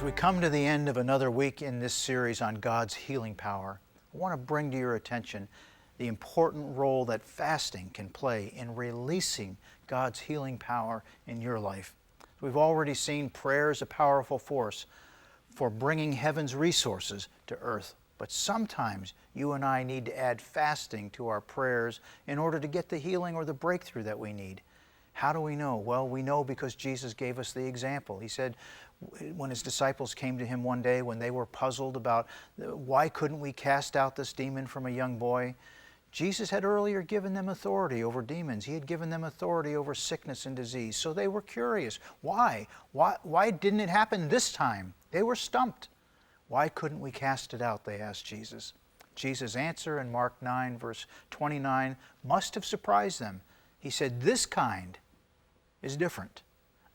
we come to the end of another week in this series on God's healing power, I want to bring to your attention the important role that fasting can play in releasing God's healing power in your life. We've already seen prayer as a powerful force for bringing heaven's resources to earth. But sometimes you and I need to add fasting to our prayers in order to get the healing or the breakthrough that we need. How do we know? Well, we know because Jesus gave us the example. He said when His disciples came to Him one day when they were puzzled about why couldn't we cast out this demon from a young boy, Jesus had earlier given them authority over demons. He had given them authority over sickness and disease. So they were curious. Why? Why didn't it happen this time? They were stumped. Why couldn't we cast it out? They asked Jesus. Jesus' answer in Mark 9, verse 29, must have surprised them. He said, "This kind is different.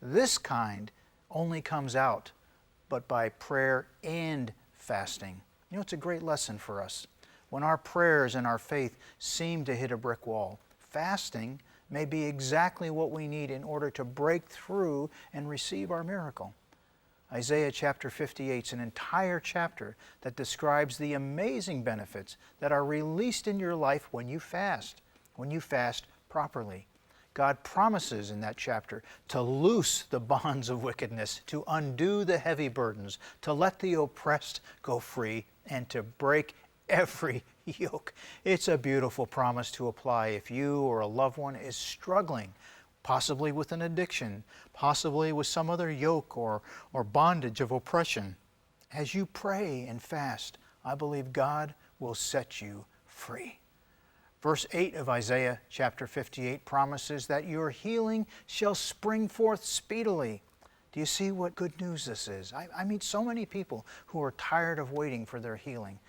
This kind only comes out but by prayer and fasting." You know, it's a great lesson for us. When our prayers and our faith seem to hit a brick wall, fasting may be exactly what we need in order to break through and receive our miracle. Isaiah chapter 58 is an entire chapter that describes the amazing benefits that are released in your life when you fast properly. God promises in that chapter to loose the bonds of wickedness, to undo the heavy burdens, to let the oppressed go free, and to break every yoke. It's a beautiful promise to apply if you or a loved one is struggling, possibly with an addiction, possibly with some other yoke or bondage of oppression. As you pray and fast, I believe God will set you free. Verse 8 of Isaiah chapter 58 promises that your healing shall spring forth speedily. Do you see what good news this is? I meet so many people who are tired of waiting for their healing.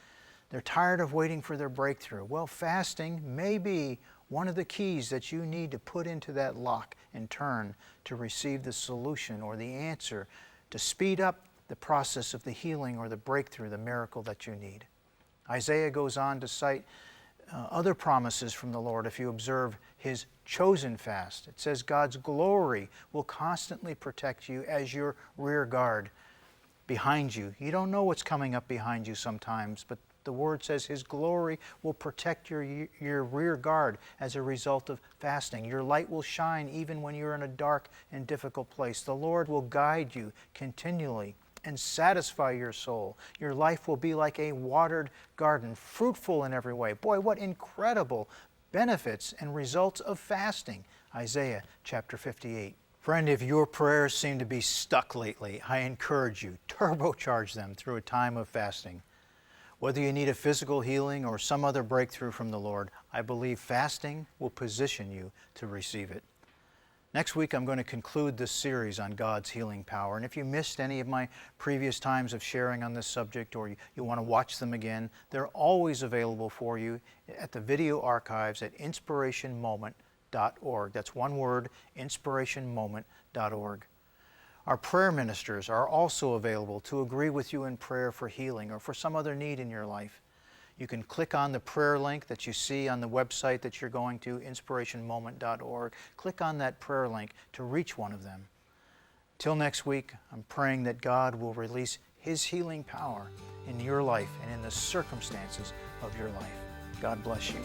They're tired of waiting for their breakthrough. Well, fasting may be one of the keys that you need to put into that lock and turn to receive the solution or the answer to speed up the process of the healing or the breakthrough, the miracle that you need. Isaiah goes on to cite other promises from the Lord if you observe His chosen fast. It says God's glory will constantly protect you as your rear guard behind you. You don't know what's coming up behind you sometimes, but the Word says His glory will protect your rear guard as a result of fasting. Your light will shine even when you're in a dark and difficult place. The Lord will guide you continually and satisfy your soul. Your life will be like a watered garden, fruitful in every way. Boy, what incredible benefits and results of fasting. Isaiah chapter 58. Friend, if your prayers seem to be stuck lately, I encourage you, turbocharge them through a time of fasting. Whether you need a physical healing or some other breakthrough from the Lord, I believe fasting will position you to receive it. Next week, I'm going to conclude this series on God's healing power. And if you missed any of my previous times of sharing on this subject or you want to watch them again, they're always available for you at the video archives at inspirationmoment.org. That's one word, inspirationmoment.org. Our prayer ministers are also available to agree with you in prayer for healing or for some other need in your life. You can click on the prayer link that you see on the website that you're going to, inspirationmoment.org. Click on that prayer link to reach one of them. Till next week, I'm praying that God will release His healing power in your life and in the circumstances of your life. God bless you.